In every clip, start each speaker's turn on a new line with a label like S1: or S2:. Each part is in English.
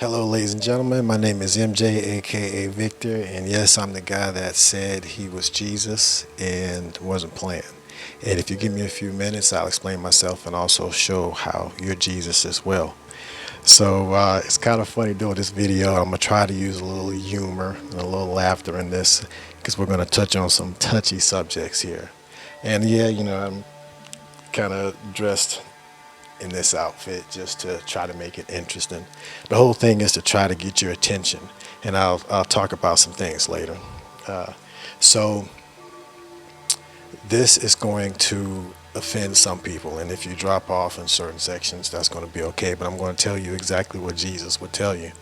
S1: Hello, ladies and gentlemen. My name is MJ, aka Victor, and yes, I'm the guy that said he was Jesus and wasn't playing. And if you give me a few minutes, I'll explain myself and also show how you're Jesus as well. So it's kind of funny doing this video. I'm gonna try to use a little humor and a little laughter in this because we're gonna touch on some touchy subjects here. And yeah, I'm kind of dressed in this outfit just to try to make it interesting. The whole thing is to try to get your attention, and I'll talk about some things later. Uh, so this is going to offend some people, and if you drop off in certain sections, that's going to be okay. But I'm going to tell you exactly what Jesus would tell you.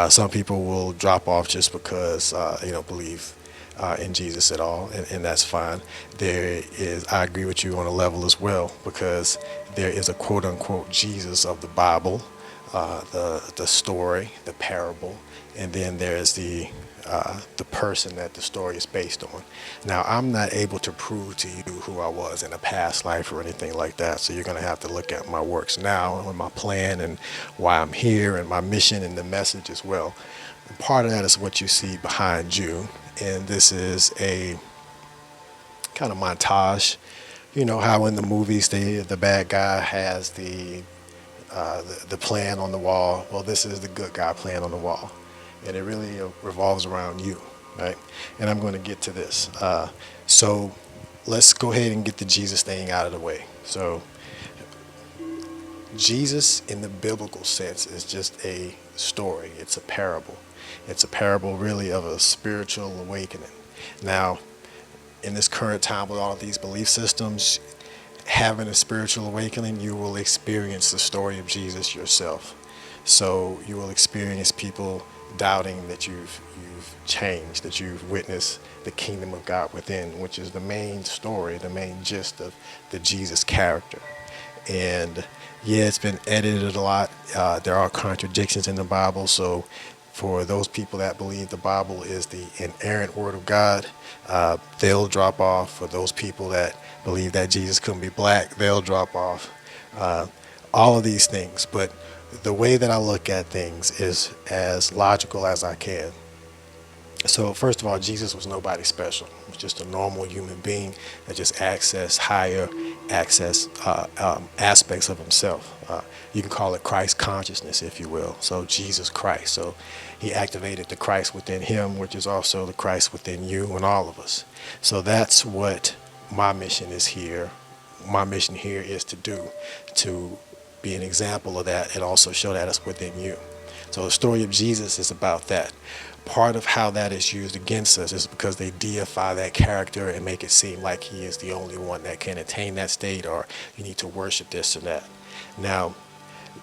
S1: Some people will drop off just because they don't believe in Jesus at all, and that's fine. I agree with you on a level as well, because there is a quote unquote Jesus of the Bible, the story, the parable, and then there's the person that the story is based on. Now, I'm not able to prove to you who I was in a past life or anything like that, so you're going to have to look at my works now and my plan and why I'm here and my mission and the message as well. And part of that is what you see behind you, and this is a kind of montage. You know how in the movies the bad guy has the plan on the wall. Well, this is the good guy plan on the wall, and it really revolves around you, right? And I'm going to get to this. So let's go ahead and get the Jesus thing out of the way. So Jesus, in the biblical sense, is just a story. It's a parable. It's a parable, really, of a spiritual awakening. Now, in this current time with all of these belief systems, having a spiritual awakening, you will experience the story of Jesus yourself. So you will experience people doubting that you've changed, that you've witnessed the kingdom of God within, which is the main story, the main gist of the Jesus character. And yeah, it's been edited a lot. There are contradictions in the Bible. So for those people that believe the Bible is the inerrant word of God, they'll drop off. For those people that believe that Jesus couldn't be black, they'll drop off. All of these things. But the way that I look at things is as logical as I can. So first of all, Jesus was nobody special. He was just a normal human being that just accessed higher aspects of himself. You can call it Christ consciousness, if you will. So Jesus Christ. So he activated the Christ within him, which is also the Christ within you and all of us. So that's what my mission is here. My mission here is to do, to be an example of that and also show that it's within you. So the story of Jesus is about that. Part of how that is used against us is because they deify that character and make it seem like he is the only one that can attain that state, or you need to worship this or that. Now,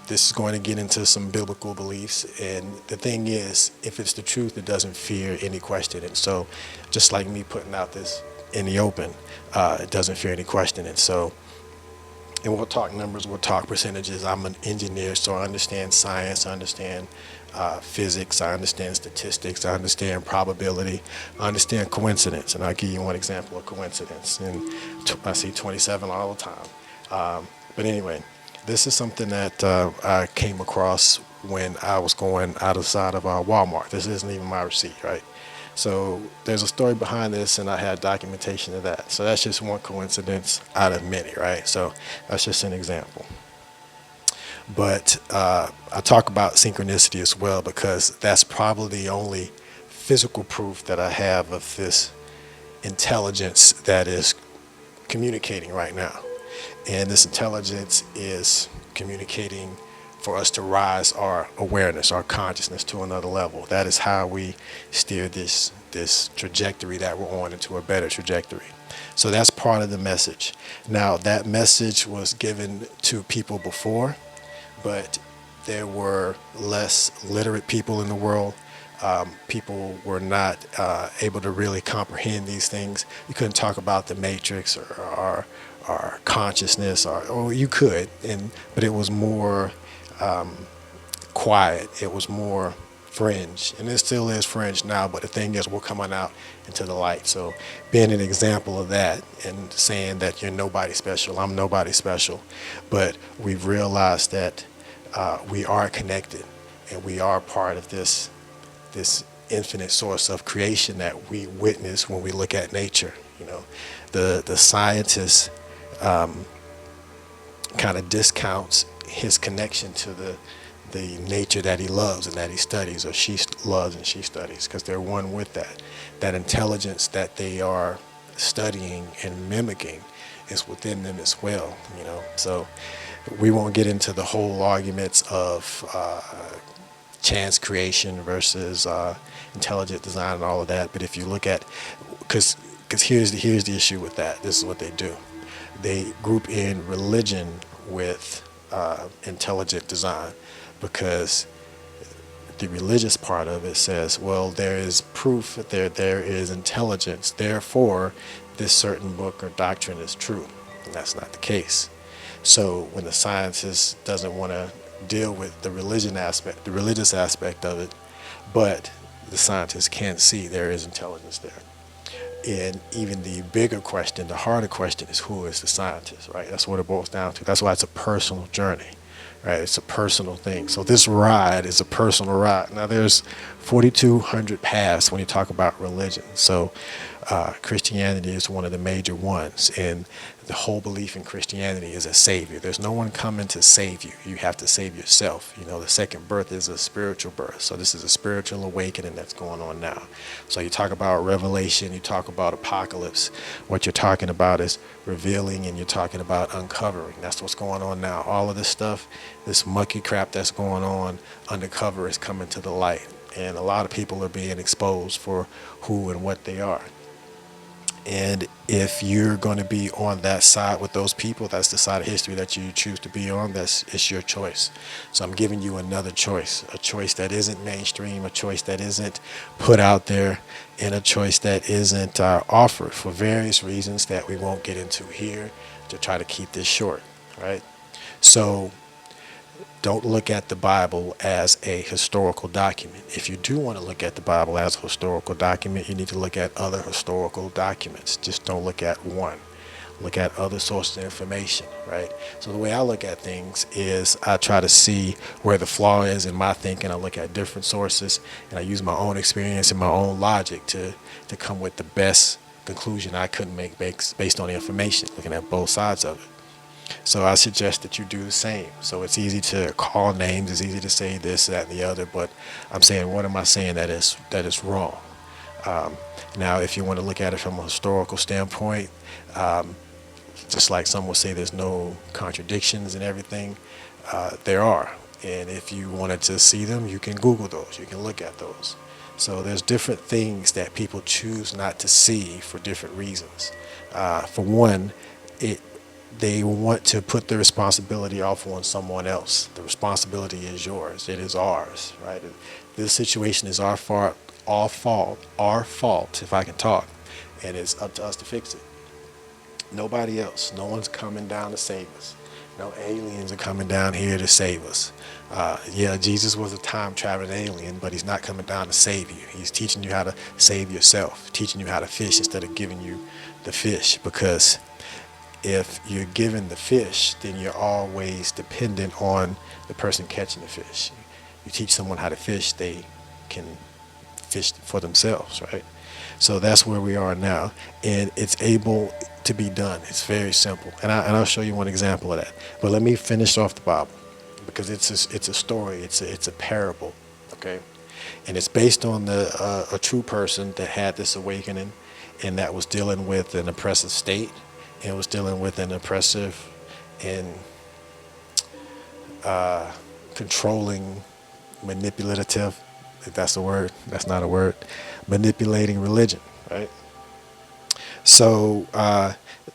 S1: this is going to get into some biblical beliefs, and the thing is, if it's the truth, it doesn't fear any questioning. So just like me putting out this in the open, it doesn't fear any questioning. So, and we'll talk numbers, we'll talk percentages. I'm an engineer, so I understand science, I understand physics, I understand statistics, I understand probability, I understand coincidence, and I'll give you one example of coincidence. And I see 27 all the time. But anyway, this is something that I came across when I was going outside of Walmart. This isn't even my receipt, right? So there's a story behind this, and I had documentation of that. So that's just one coincidence out of many, right? So that's just an example. But I talk about synchronicity as well, because that's probably the only physical proof that I have of this intelligence that is communicating right now. And this intelligence is communicating for us to rise our awareness, our consciousness to another level. That is how we steer this trajectory that we're on into a better trajectory. So that's part of the message. Now, that message was given to people before, but there were less literate people in the world. People were not able to really comprehend these things. You couldn't talk about the matrix or consciousness, or you could, but it was more quiet. It was more fringe, and it still is fringe now, but the thing is, we're coming out into the light. So being an example of that and saying that you're nobody special, I'm nobody special, but we've realized that we are connected, and we are part of this infinite source of creation that we witness when we look at nature. The scientist kind of discounts his connection to the nature that he loves and that he studies, or she loves and she studies, because they're one with that intelligence that they are studying and mimicking is within them as well. So we won't get into the whole arguments of chance creation versus intelligent design and all of that. But if you look at, because here's the issue with that. This is what they do. They group in religion with intelligent design, because the religious part of it says, well, there is proof that there is intelligence, therefore this certain book or doctrine is true. And that's not the case. So when the scientist doesn't want to deal with the religious aspect of it, but the scientist can see there is intelligence there. And even the bigger question, the harder question, is who is the scientist, right? That's what it boils down to. That's why it's a personal journey, right? It's a personal thing. So this ride is a personal ride. Now there's 4,200 paths when you talk about religion. So Christianity is one of the major ones, and the whole belief in Christianity is a savior. There's no one coming to save you. You have to save yourself. The second birth is a spiritual birth. So this is a spiritual awakening that's going on now. So you talk about revelation, you talk about apocalypse. What you're talking about is revealing, and you're talking about uncovering. That's what's going on now. All of this stuff, this mucky crap that's going on undercover, is coming to the light. And a lot of people are being exposed for who and what they are. And if you're going to be on that side with those people, that's the side of history that you choose to be on. It's your choice. So I'm giving you another choice, a choice that isn't mainstream, a choice that isn't put out there, and a choice that isn't offered for various reasons that we won't get into here, to try to keep this short, right? So don't look at the Bible as a historical document. If you do want to look at the Bible as a historical document, you need to look at other historical documents. Just don't look at one. Look at other sources of information, right? So the way I look at things is I try to see where the flaw is in my thinking. I look at different sources, and I use my own experience and my own logic to come with the best conclusion I couldn't make based on the information, looking at both sides of it. So I suggest that you do the same. So it's easy to call names, it's easy to say this, that, and the other, but I'm saying, what am I saying that is wrong? Now, if you want to look at it from a historical standpoint, just like some will say there's no contradictions and everything, there are. And if you wanted to see them, you can Google those, you can look at those. So there's different things that people choose not to see for different reasons. For one, they want to put the responsibility off on someone else. The responsibility is yours. It is ours, right? This situation is our fault, if I can talk, and it's up to us to fix it. Nobody else. No one's coming down to save us. No aliens are coming down here to save us. Yeah, Jesus was a time-traveling alien, but he's not coming down to save you. He's teaching you how to save yourself, teaching you how to fish instead of giving you the fish, because if you're given the fish, then you're always dependent on the person catching the fish. You teach someone how to fish, they can fish for themselves, right? So that's where we are now, and it's able to be done. It's very simple, and I'll show you one example of that. But let me finish off the Bible, because it's a story, it's a parable, okay? And it's based on a true person that had this awakening, and that was dealing with an oppressive state. It was dealing with an oppressive and controlling, manipulative, if that's a word, that's not a word, manipulating religion, right? So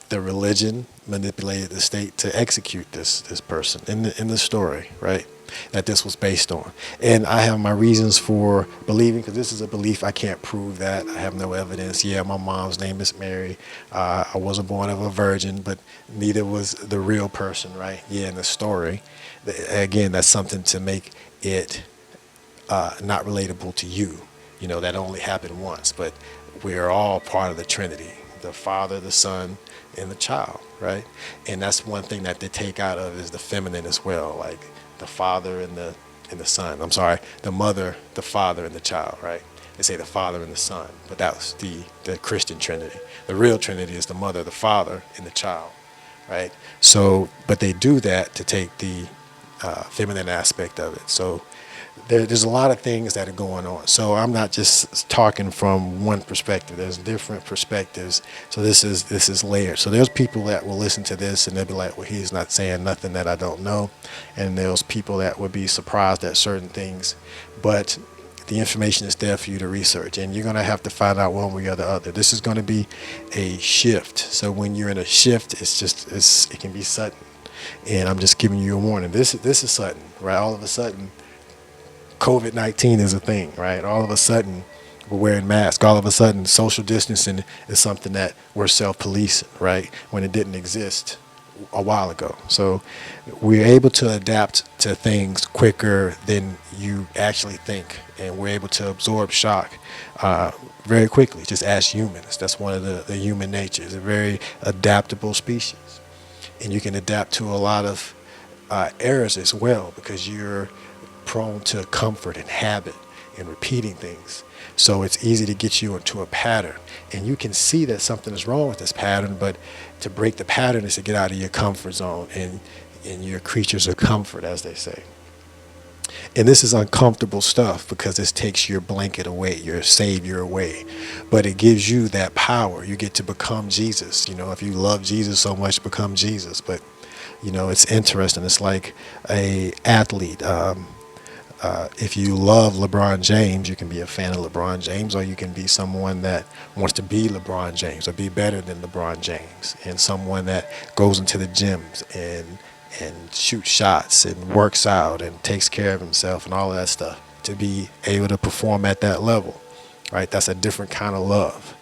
S1: the religion manipulated the state to execute this person in the story, right? That this was based on. And I have my reasons for believing, because this is a belief. I can't prove that. I have no evidence. Yeah, my mom's name is Mary. I wasn't born of a virgin, but neither was the real person, right? Yeah, in the story. Again, that's something to make it not relatable to you. That only happened once, but we're all part of the Trinity, the Father, the Son, and the child, right? And that's one thing that they take out of is the feminine as well, like the Father and the and the son. I'm sorry, the mother, the father, and the child, right? They say the father and the son, but that was the Christian Trinity. The real Trinity is the mother, the father, and the child, right? So, but they do that to take the feminine aspect of it. So there's a lot of things that are going on. So I'm not just talking from one perspective. There's different perspectives. So this is layered. So there's people that will listen to this and they'll be like, well, he's not saying nothing that I don't know. And there's people that would be surprised at certain things. But the information is there for you to research, and you're going to have to find out one way or the other. This is going to be a shift. So when you're in a shift, it can be sudden. And I'm just giving you a warning. This is sudden, right? All of a sudden, COVID-19 is a thing, right? All of a sudden, we're wearing masks. All of a sudden, social distancing is something that we're self-policing, right? When it didn't exist a while ago. So we're able to adapt to things quicker than you actually think, and we're able to absorb shock very quickly, just as humans. That's one of the human nature. It's a very adaptable species, and you can adapt to a lot of errors as well, because you're prone to comfort and habit and repeating things. So it's easy to get you into a pattern, and you can see that something is wrong with this pattern, but to break the pattern is to get out of your comfort zone and your creatures of comfort, as they say. And this is uncomfortable stuff because this takes your blanket away, your savior away, but it gives you that power. You get to become Jesus. If you love Jesus so much, become Jesus. But it's interesting. It's like a athlete. If you love LeBron James, you can be a fan of LeBron James, or you can be someone that wants to be LeBron James or be better than LeBron James, and someone that goes into the gyms and shoots shots and works out and takes care of himself and all of that stuff to be able to perform at that level, right? That's a different kind of love.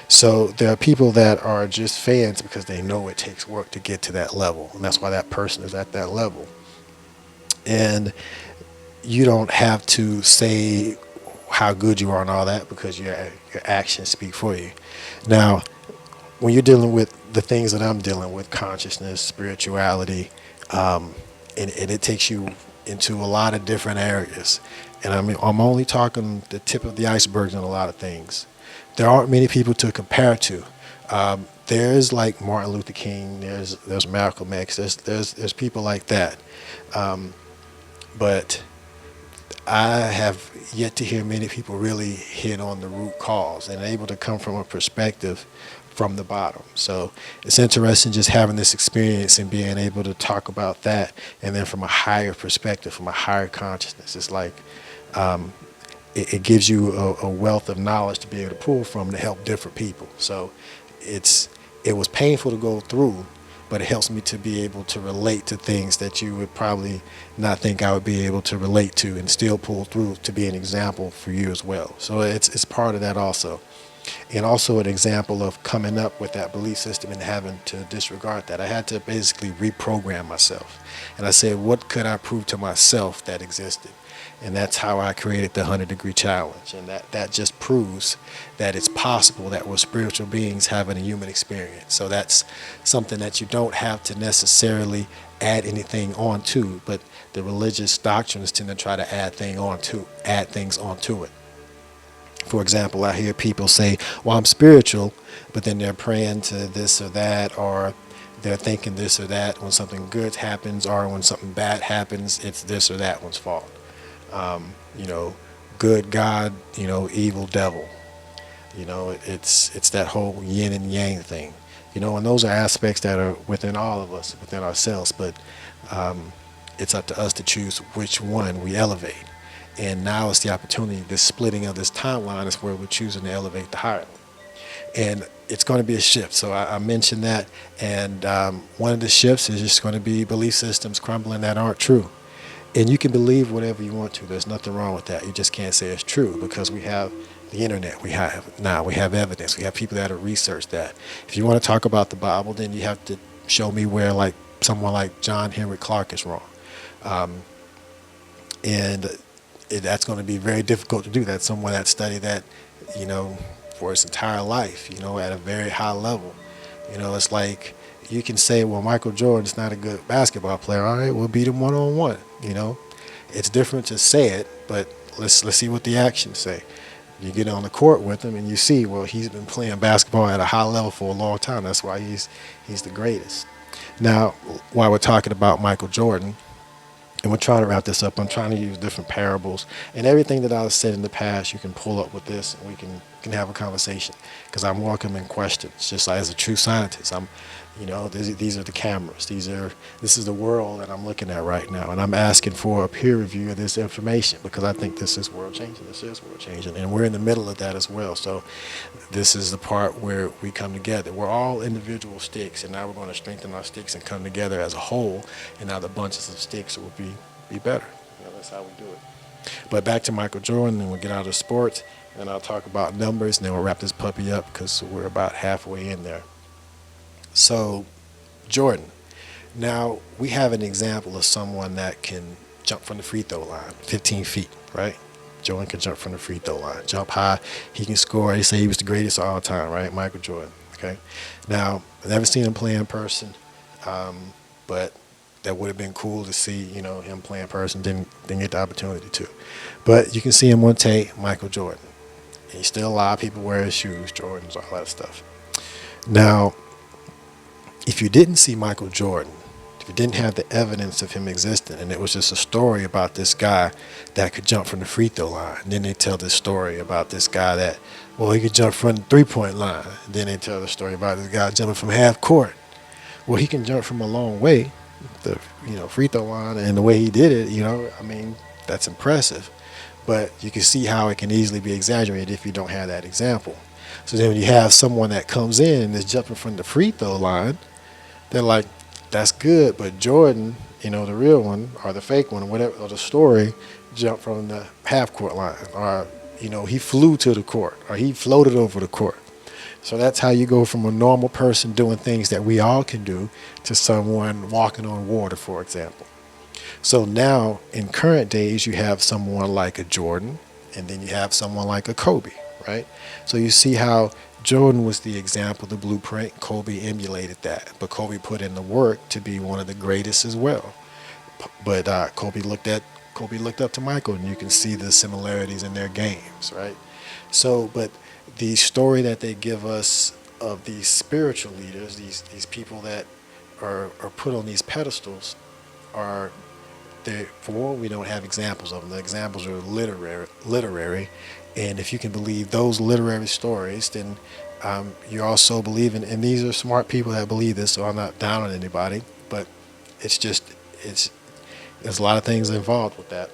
S1: So there are people that are just fans because they know it takes work to get to that level, and that's why that person is at that level. And you don't have to say how good you are and all that, because your actions speak for you. Now, when you're dealing with the things that I'm dealing with, consciousness, spirituality, and it takes you into a lot of different areas. And I'm only talking the tip of the iceberg on a lot of things. There aren't many people to compare to. There's like Martin Luther King. There's Malcolm X. There's people like that. But I have yet to hear many people really hit on the root cause and able to come from a perspective from the bottom. So it's interesting just having this experience and being able to talk about that, and then from a higher perspective, from a higher consciousness. It's like it gives you a wealth of knowledge to be able to pull from to help different people. So it was painful to go through, but it helps me to be able to relate to things that you would probably not think I would be able to relate to, and still pull through to be an example for you as well. So it's part of that also. And also an example of coming up with that belief system and having to disregard that. I had to basically reprogram myself. And I said, what could I prove to myself that existed? And that's how I created the 100-degree challenge. And that just proves that it's possible that we're spiritual beings having a human experience. So that's something that you don't have to necessarily add anything onto, but the religious doctrines tend to try to add things onto it. For example, I hear people say, well, I'm spiritual, but then they're praying to this or that, or they're thinking this or that. When something good happens or when something bad happens, it's this or that one's fault. Good God, evil devil. It's that whole yin and yang thing. And those are aspects that are within all of us, within ourselves, but it's up to us to choose which one we elevate. And now it's the opportunity, this splitting of this timeline is where we're choosing to elevate the higher one. And it's going to be a shift. So I mentioned that. And one of the shifts is just going to be belief systems crumbling that aren't true. And you can believe whatever you want to. There's nothing wrong with that. You just can't say it's true, because we have the internet. We have evidence. We have people that have researched that. If you want to talk about the Bible, then you have to show me where someone like John Henry Clark is wrong. That's going to be very difficult to do. That's someone that studied that, for his entire life, at a very high level. It's like you can say, well, Michael Jordan's not a good basketball player. All right, we'll beat him one-on-one, It's different to say it, but let's see what the actions say. You get on the court with him and you see, well, he's been playing basketball at a high level for a long time. That's why he's the greatest. Now, while we're talking about Michael Jordan, and we're trying to wrap this up, I'm trying to use different parables, and everything that I've said in the past you can pull up with this, and we can have a conversation, because I'm welcoming questions. Just like as a true scientist, these are the cameras, this is the world that I'm looking at right now, and I'm asking for a peer review of this information, because I think this is world changing. This is world changing, and we're in the middle of that as well. So this is the part where we come together. We're all individual sticks, and now we're going to strengthen our sticks and come together as a whole, and now the bunches of sticks will be better. That's how we do it. But back to Michael Jordan, and we'll get out of sports, and I'll talk about numbers, and then we'll wrap this puppy up, because we're about halfway in there. So, Jordan. Now, we have an example of someone that can jump from the free throw line, 15 feet, right? Jordan can jump from the free throw line, jump high, he can score. They say he was the greatest of all time, right? Michael Jordan, okay? Now, I've never seen him play in person, but that would have been cool to see, him play in person. Didn't get the opportunity to. But you can see him on tape, Michael Jordan. He's still alive. People wear his shoes, Jordans, all that stuff. Now, if you didn't see Michael Jordan, if you didn't have the evidence of him existing, and it was just a story about this guy that could jump from the free throw line, and then they tell this story about this guy that, well, he could jump from the three-point line, and then they tell the story about this guy jumping from half court. Well, he can jump from a long way, the free throw line, and the way he did it, that's impressive. But you can see how it can easily be exaggerated if you don't have that example. So then when you have someone that comes in and is jumping from the free throw line, they're like, that's good, but Jordan, the real one or the fake one, or whatever, or the story, jumped from the half court line, or he flew to the court, or he floated over the court. So that's how you go from a normal person doing things that we all can do to someone walking on water, for example. So now in current days, you have someone like a Jordan, and then you have someone like a Kobe, right? So you see how Jordan was the example, the blueprint. Kobe emulated that, but Kobe put in the work to be one of the greatest as well. But Kobe looked up to Michael, and you can see the similarities in their games, right? So, but the story that they give us of these spiritual leaders, these people that are put on these pedestals, are for one, we don't have examples of them. The examples are literary, and if you can believe those literary stories, then you're also believing. And these are smart people that believe this, so I'm not down on anybody, but there's a lot of things involved with that.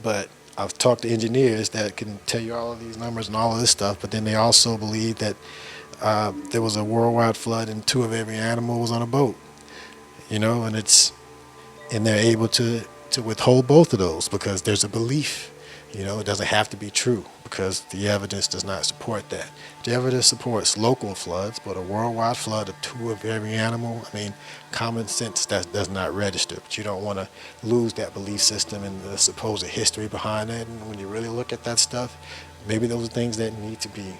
S1: But I've talked to engineers that can tell you all of these numbers and all of this stuff, but then they also believe that there was a worldwide flood and 2 of every animal was on a boat, and they're able to withhold both of those because there's a belief. It doesn't have to be true because the evidence does not support that. The evidence supports local floods, but a worldwide flood of 2 of every animal, common sense that does not register. But you don't want to lose that belief system and the supposed history behind it. And when you really look at that stuff, maybe those are things that need to be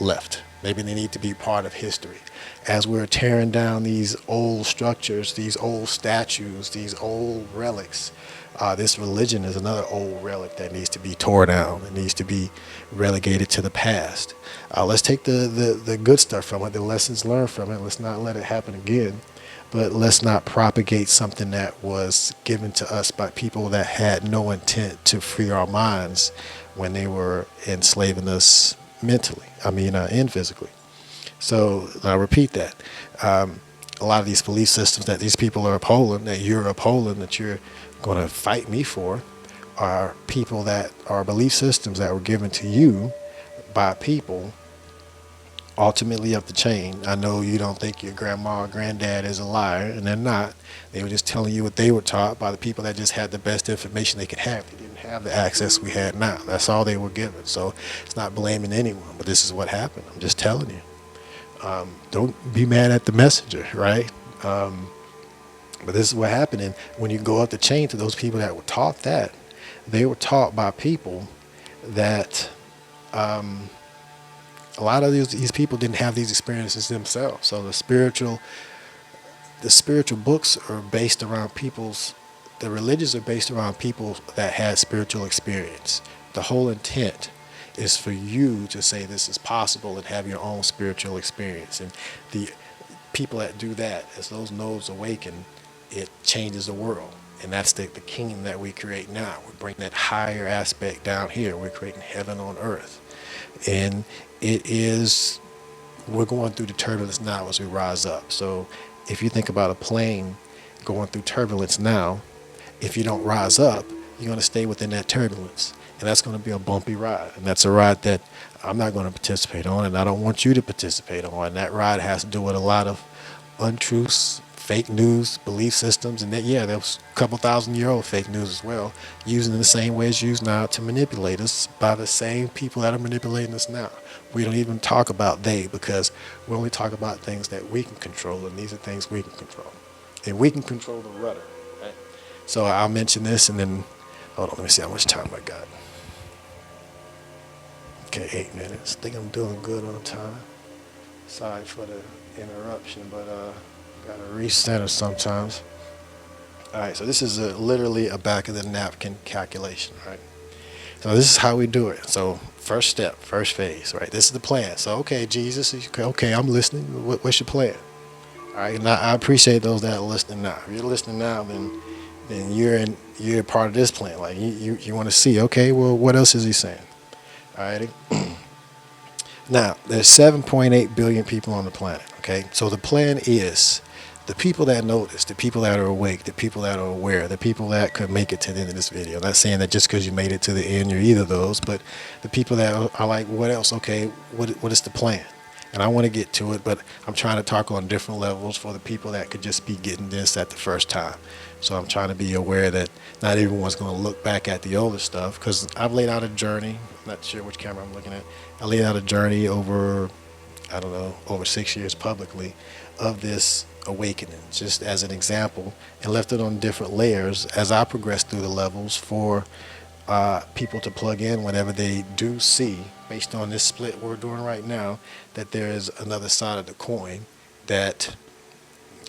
S1: left. Maybe they need to be part of history. As we're tearing down these old structures, these old statues, these old relics, this religion is another old relic that needs to be torn down. It needs to be relegated to the past. Let's take the good stuff from it, the lessons learned from it. Let's not let it happen again. But let's not propagate something that was given to us by people that had no intent to free our minds when they were enslaving us mentally, and physically. So I repeat that. A lot of these belief systems that these people are upholding, that you're upholding, that you're going to fight me for, are people that are belief systems that were given to you by people ultimately up the chain. I know you don't think your grandma or granddad is a liar, and they're not. They were just telling you what they were taught by the people that just had the best information they could have. They didn't have the access we had now. That's all they were given. So it's not blaming anyone, but this is what happened. I'm just telling you. Don't be mad at the messenger, right? But this is what happened. And when you go up the chain to those people that were taught that, they were taught by people that a lot of these people didn't have these experiences themselves. So the spiritual books are based around people's the religions are based around people that had spiritual experience. The whole intent is for you to say this is possible and have your own spiritual experience. And the people that do that, as those nodes awaken, it changes the world. And that's the kingdom that we create now. We bring that higher aspect down here. We're creating heaven on earth. And it is, we're going through the turbulence now as we rise up. So if you think about a plane going through turbulence now, if you don't rise up, you're going to stay within that turbulence. And that's going to be a bumpy ride. And that's a ride that I'm not going to participate on, and I don't want you to participate on. And that ride has to do with a lot of untruths, fake news, belief systems, and that, yeah, there was a couple thousand-year-old fake news as well, used in the same way it's used now to manipulate us by the same people that are manipulating us now. We don't even talk about they, because we only talk about things that we can control, and these are things we can control. And we can control the rudder, right? So I'll mention this, and then, hold on, let me see how much time I got. Okay, 8 minutes. I think I'm doing good on time. Sorry for the interruption, but gotta recenter sometimes. All right, so this is literally a back of the napkin calculation, right? So this is how we do it. So first step, first phase, right? This is the plan. So okay, Jesus, okay, I'm listening. What's your plan? All right, and I appreciate those that are listening now. If you're listening now, then you're part of this plan. Like you want to see, okay, well, what else is he saying? All righty. Now, there's 7.8 billion people on the planet, okay? So the plan is the people that notice, the people that are awake, the people that are aware, the people that could make it to the end of this video. I'm not saying that just because you made it to the end, you're either of those, but the people that are like, what else? Okay, what is the plan? And I want to get to it, but I'm trying to talk on different levels for the people that could just be getting this at the first time. So I'm trying to be aware that not everyone's going to look back at the older stuff, because I've laid out a journey. I'm not sure which camera I'm looking at. I laid out a journey over, I don't know, over 6 years publicly of this awakening, just as an example, and left it on different layers as I progress through the levels for people to plug in whenever they do see, based on this split we're doing right now, that there is another side of the coin that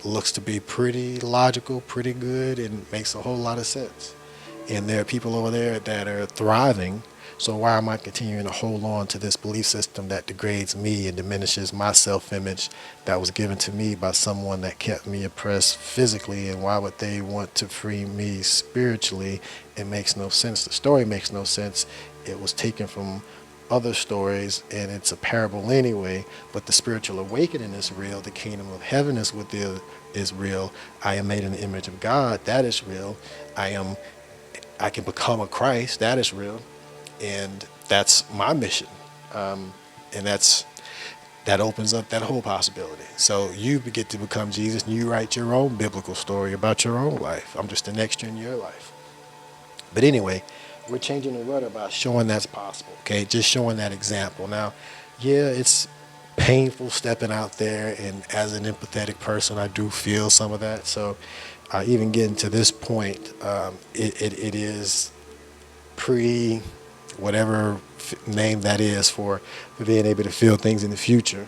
S1: looks to be pretty logical, pretty good, and makes a whole lot of sense. And there are people over there that are thriving. So why am I continuing to hold on to this belief system that degrades me and diminishes my self-image that was given to me by someone that kept me oppressed physically? And why would they want to free me spiritually? It makes no sense. The story makes no sense. It was taken from other stories, and it's a parable anyway. But the spiritual awakening is real. The kingdom of heaven is real. I am made in the image of God. That is real. I can become a Christ. That is real. And that's my mission, and that opens up that whole possibility. So you get to become Jesus, and you write your own biblical story about your own life. I'm just an extra in your life. But anyway, we're changing the rudder by showing that's possible. Okay, just showing that example. Now, yeah, it's painful stepping out there, and as an empathetic person, I do feel some of that. So even getting to this point, it is pre whatever name that is for being able to feel things in the future.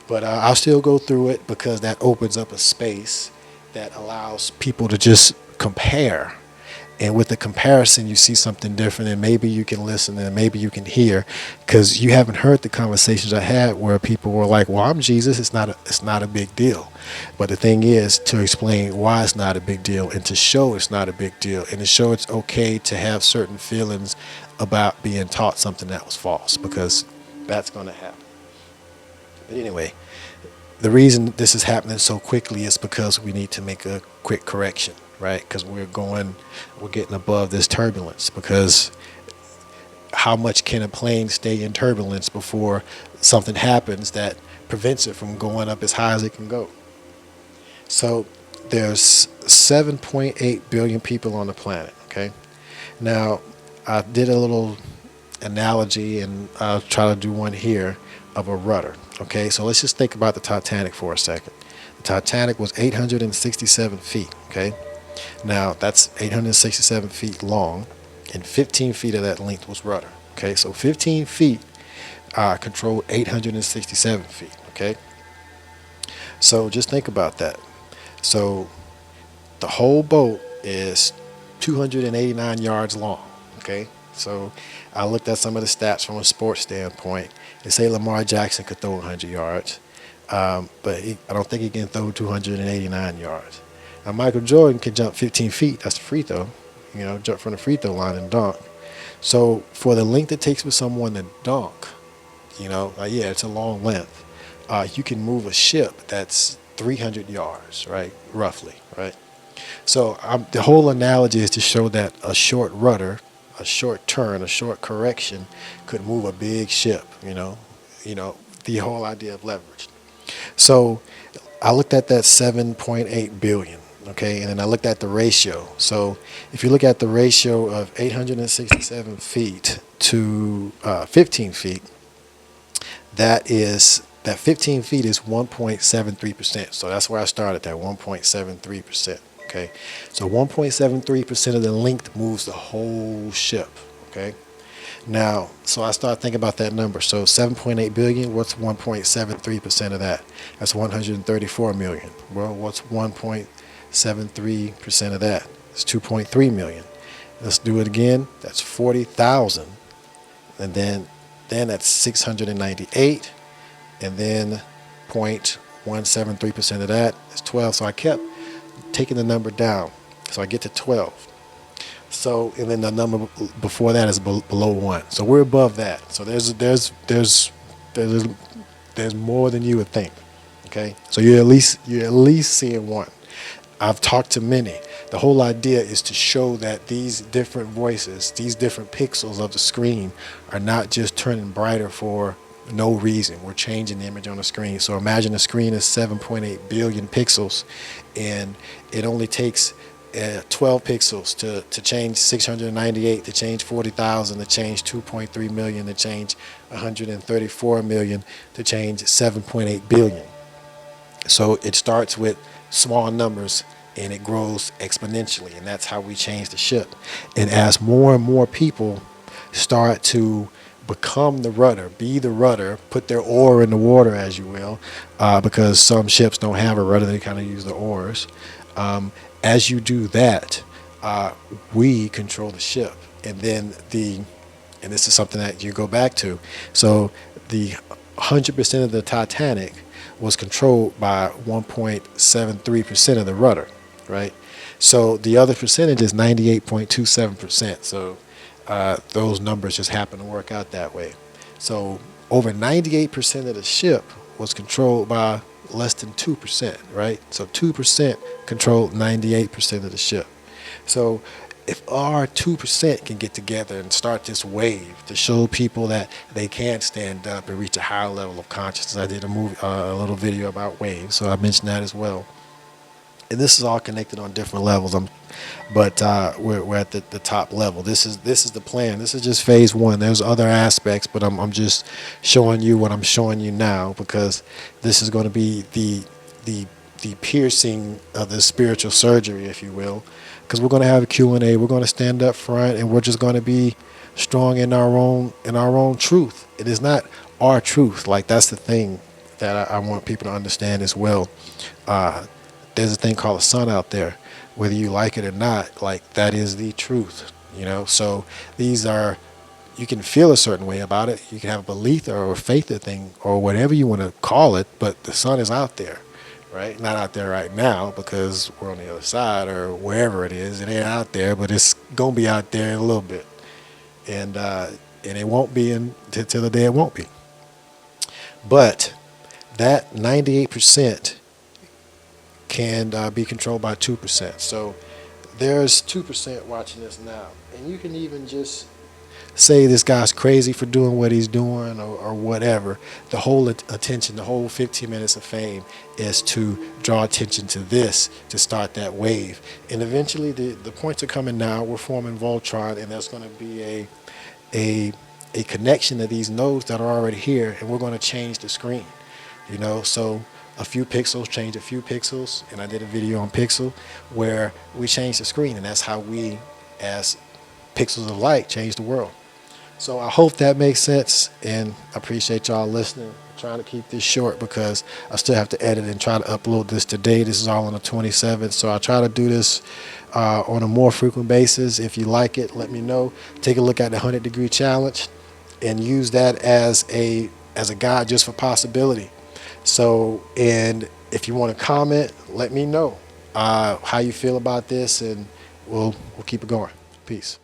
S1: But I'll still go through it, because that opens up a space that allows people to just compare. And with the comparison, you see something different, and maybe you can listen, and maybe you can hear, because you haven't heard the conversations I had where people were like, well, I'm Jesus, it's not a big deal. But the thing is to explain why it's not a big deal, and to show it's not a big deal, and to show it's okay to have certain feelings about being taught something that was false, because that's going to happen. But anyway, the reason this is happening so quickly is because we need to make a quick correction, right? Because we're getting above this turbulence, because how much can a plane stay in turbulence before something happens that prevents it from going up as high as it can go? So there's 7.8 billion people on the planet, okay? Now, I did a little analogy, and I'll try to do one here, of a rudder, okay? So let's just think about the Titanic for a second. The Titanic was 867 feet, okay? Now, that's 867 feet long, and 15 feet of that length was rudder, okay? So 15 feet controlled 867 feet, okay? So just think about that. So the whole boat is 289 yards long. Okay, so I looked at some of the stats from a sports standpoint. They say Lamar Jackson could throw 100 yards, but I don't think he can throw 289 yards. Now Michael Jordan can jump 15 feet. That's the free throw. Jump from the free throw line and dunk. So for the length it takes for someone to dunk, yeah, it's a long length. You can move a ship that's 300 yards, right? Roughly, right? So the whole analogy is to show that a short rudder, a short turn, a short correction could move a big ship, the whole idea of leverage. So I looked at that 7.8 billion, okay, and then I looked at the ratio. So if you look at the ratio of 867 feet to 15 feet, that 15 feet is 1.73%. So that's where I started at, 1.73%. Okay, so 1.73% of the length moves the whole ship. Okay, now, so I started thinking about that number. So 7.8 billion, what's 1.73% of that? That's 134 million. Well, what's 1.73% of that? It's 2.3 million. Let's do it again. That's 40,000. And then that's 698. And then 0.173% of that is 12. So I kept taking the number down. So I get to 12. So, and then the number before that is below 1. So we're above that. So there's more than you would think. Okay? So you're at least seeing 1. I've talked to many. The whole idea is to show that these different voices, these different pixels of the screen are not just turning brighter for no reason. We're changing the image on the screen. So imagine the screen is 7.8 billion pixels, and it only takes 12 pixels to change 698, to change 40,000, to change 2.3 million, to change 134 million, to change 7.8 billion. So it starts with small numbers and it grows exponentially, and that's how we change the ship. And as more and more people start to become the rudder, be the rudder, put their oar in the water, as you will, because some ships don't have a rudder, they kind of use the oars. As you do that, we control the ship. And then and this is something that you go back to. So the 100% of the Titanic was controlled by 1.73% of the rudder, right? So the other percentage is 98.27%. So those numbers just happen to work out that way. So over 98% of the ship was controlled by less than 2%, right? So 2% controlled 98% of the ship. So if our 2% can get together and start this wave to show people that they can stand up and reach a higher level of consciousness. I did a little video about waves, so I mentioned that as well. And this is all connected on different levels. But we're at the top level. This is the plan. This is just phase 1. There's other aspects, but I'm just showing you what I'm showing you now, because this is going to be the piercing of the spiritual surgery, if you will. Because we're going to have a Q&A. We're going to stand up front, and we're just going to be strong in our own truth. It is not our truth. Like, that's the thing that I want people to understand as well. There's a thing called a sun out there. Whether you like it or not, like, that is the truth, So these are, you can feel a certain way about it. You can have a belief or a faith thing or whatever you want to call it, but the sun is out there, right? Not out there right now because we're on the other side or wherever it is. It ain't out there, but it's going to be out there in a little bit. And it won't be until the day it won't be. But that 98% can be controlled by 2%. So there's 2% watching this now. And you can even just say this guy's crazy for doing what he's doing or whatever. The whole attention, the whole 15 minutes of fame is to draw attention to this, to start that wave. And eventually the points are coming now. We're forming Voltron, and there's going to be a connection to these nodes that are already here, and we're going to change the screen. So a few pixels change a few pixels, and I did a video on pixel where we change the screen, and that's how we, as pixels of light, change the world. So I hope that makes sense, and I appreciate y'all listening. I'm trying to keep this short because I still have to edit and try to upload this today. This is all on the 27th, so I try to do this on a more frequent basis. If you like it, let me know. Take a look at the 100-degree challenge and use that as a guide just for possibility. So, and if you want to comment, let me know how you feel about this, and we'll keep it going. Peace.